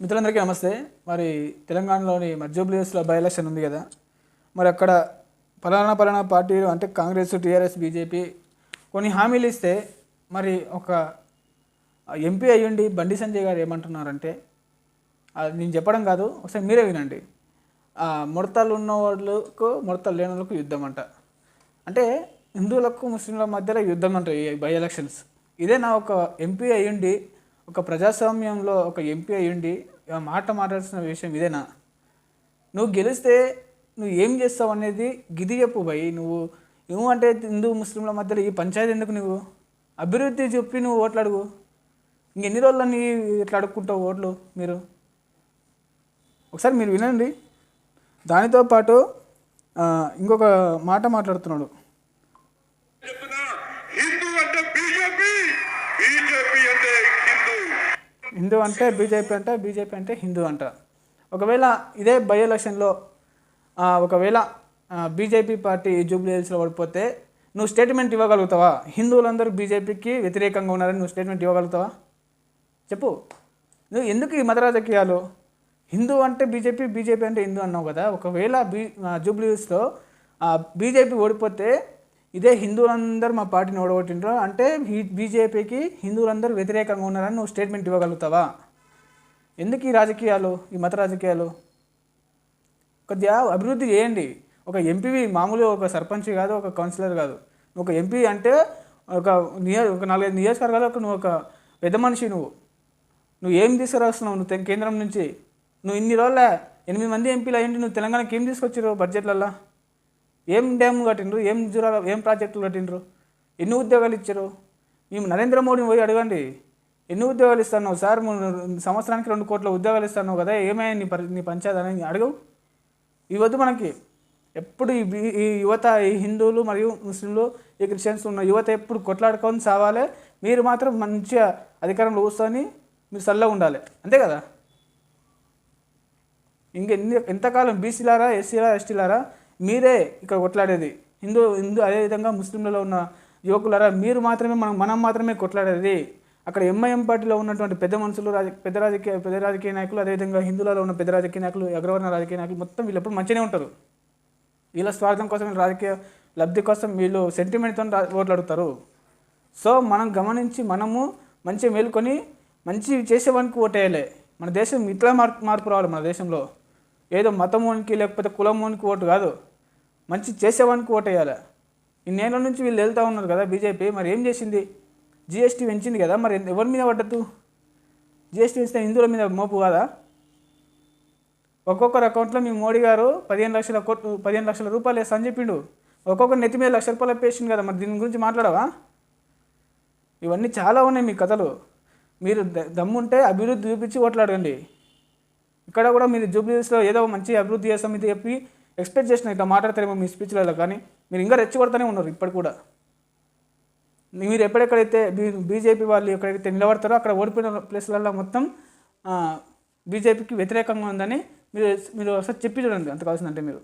మిత్రులందరికీ నమస్తే. మరి తెలంగాణలోని జూబ్లీహిల్స్లో బై ఎలక్షన్ ఉంది కదా, మరి అక్కడ పలానా పార్టీలు అంటే కాంగ్రెస్, టీఆర్ఎస్, బీజేపీ కొన్ని హామీలు ఇస్తే మరి ఒక ఎంపీ అయ్యుండి బండి సంజయ్ గారు ఏమంటున్నారంటే, అది నేను చెప్పడం కాదు, ఒకసారి మీరే వినండి. ముడతలు ఉన్న వాళ్ళకు ముడతలు లేని వాళ్ళకు యుద్ధం అంట. అంటే హిందువులకు ముస్లింల మధ్యలో యుద్ధం అంట ఈ బై ఎలక్షన్స్. ఇదే నా ఒక ఎంపీ అయ్యుండి, ఒక ప్రజాస్వామ్యంలో ఒక ఎంపీ అయ్యుండి మాట్లాడాల్సిన విషయం ఇదేనా? నువ్వు గెలిస్తే నువ్వు ఏం చేస్తావు అనేది గిది చెప్పు భయ్. నువ్వు అంటే హిందూ ముస్లింల మధ్యలో ఈ పంచాయతీ ఎందుకు? నువ్వు అభివృద్ధి చెప్పి నువ్వు ఓట్లు అడుగు. ఇంకెన్ని రోజులని ఇట్లా అడుక్కుంటావు ఓట్లు? మీరు ఒకసారి మీరు వినండి. దానితో పాటు ఇంకొక మాట మాట్లాడుతున్నాడు. హిందూ అంటే బీజేపీ అంట, బీజేపీ అంటే హిందూ అంట. ఒకవేళ ఇదే బై ఎలక్షన్లో ఒకవేళ బీజేపీ పార్టీ జూబ్లీహిల్స్లో ఓడిపోతే నువ్వు స్టేట్మెంట్ ఇవ్వగలుగుతావా? హిందువులందరూ బీజేపీకి వ్యతిరేకంగా ఉన్నారని నువ్వు స్టేట్మెంట్ ఇవ్వగలుగుతావా? చెప్పు. నువ్వు ఎందుకు ఈ మత రాజకీయాలు? హిందూ అంటే బీజేపీ, బీజేపీ అంటే హిందూ అన్నావు కదా. ఒకవేళ జూబ్లీహిల్స్లో బీజేపీ ఓడిపోతే ఇదే హిందువులందరూ మా పార్టీని ఓడగొట్టిండ్రు అంటే బీజేపీకి హిందువులందరూ వ్యతిరేకంగా ఉన్నారని నువ్వు స్టేట్మెంట్ ఇవ్వగలుగుతావా? ఎందుకు ఈ రాజకీయాలు, ఈ మత రాజకీయాలు? కొద్దిగా అభివృద్ధి చేయండి. ఒక ఎంపీవి మామూలుగా ఒక సర్పంచ్ కాదు, ఒక కౌన్సిలర్ కాదు. ఒక ఎంపీ అంటే ఒక 4-5 నియోజకవర్గాలకు నువ్వు ఒక పెద్ద మనిషి. నువ్వు ఏం తీసుకురాస్తున్నావు? నువ్వు కేంద్రం నుంచి నువ్వు ఇన్ని రోజుల 8 మంది ఎంపీలు అయ్యింది. నువ్వు తెలంగాణకి ఏం తీసుకొచ్చారు? బడ్జెట్లల్లో ఏం డ్యామ్ కట్టిండ్రు? ఏం ప్రాజెక్టులు కట్టిండ్రు? ఎన్ని ఉద్యోగాలు ఇచ్చారు? మేము నరేంద్ర మోడీని పోయి అడగండి. ఎన్ని ఉద్యోగాలు ఇస్తున్నావు సార్? సంవత్సరానికి 2 కోట్ల ఉద్యోగాలు ఇస్తున్నావు కదా, ఏమైనా నీ పంచాయతీ అని అడగవు. ఇవద్దు మనకి. ఎప్పుడు ఈ యువత, ఈ హిందువులు మరియు ముస్లింలు, ఈ క్రిస్టియన్స్ ఉన్న యువత ఎప్పుడు కొట్లాడుకొని సావాలి. మీరు మాత్రం మంచిగా అధికారంలో కూర్చొని మీరు చల్లగా ఉండాలి, అంతే కదా. ఎంతకాలం బీసీలారా, ఎస్సీలారా, ఎస్టీలారా మీరే ఇక్కడ కొట్లాడేది. హిందూ అదేవిధంగా ముస్లింలలో ఉన్న యువకులారా మీరు మాత్రమే మనం మాత్రమే కొట్లాడేది. అక్కడ ఎంఐఎం పార్టీలో ఉన్నటువంటి పెద్ద మనుషులు, పెద్ద రాజకీయ నాయకులు, అదేవిధంగా హిందువులలో ఉన్న పెద్ద రాజకీయ నాయకులు, అగ్రవర్ణ రాజకీయ నాయకులు మొత్తం వీళ్ళు ఎప్పుడు మంచిగానే ఉంటారు. వీళ్ళ స్వార్థం కోసం, రాజకీయ లబ్ధి కోసం వీళ్ళు సెంటిమెంట్తో ఓట్లు అడుగుతారు. సో మనం గమనించి మనము మంచిగా మేలుకొని మంచి చేసేవానికి ఓటేయాలి. మన దేశం ఇట్లా మార్పు రావాలి. మన దేశంలో ఏదో మతమోనికి లేకపోతే కులమోనికి ఓటు కాదు, మంచి చేసేవానికి ఓటేయాలి. ఇన్నేళ్ళ నుంచి వీళ్ళు వెళ్తూ ఉన్నారు కదా బీజేపీ. మరి ఏం చేసింది? జిఎస్టీ పెంచింది కదా, మరి ఎవరి మీద పడ్డద్దు? జిఎస్టీ పెంచితే హిందువుల మీద మోపు కాదా? ఒక్కొక్కరు అకౌంట్లో మీ మోడీ గారు 15 లక్షల రూపాయలు వేస్తా అని చెప్పిండు. ఒక్కొక్కరు నెత్తి మీద 1,00,000 రూపాయలు వేసిండు కదా. మరి దీని గురించి మాట్లాడవా? ఇవన్నీ చాలా ఉన్నాయి మీ కథలు. మీరు దమ్ముంటే అభివృద్ధి చూపించి ఓట్లాడండి. ఇక్కడ కూడా మీరు జూబ్లీహిల్స్లో ఏదో మంచి అభివృద్ధి చేస్తాం ఇది చెప్పి ఎక్స్పెక్ట్ చేసిన ఇట్లా మాట్లాడతారేమో మీ స్పీచ్లలో, కానీ మీరు ఇంకా రెచ్చగొడతానే ఉన్నారు ఇప్పటి కూడా. మీరు ఎక్కడెక్కడైతే బీజేపీ వాళ్ళు ఎక్కడైతే నిలబడతారో అక్కడ ఓడిపోయిన ప్లేస్లలో మొత్తం బీజేపీకి వ్యతిరేకంగా ఉందని మీరు ఒకసారి చెప్పి చూడండి, అంత కావాల్సిందంటే మీరు.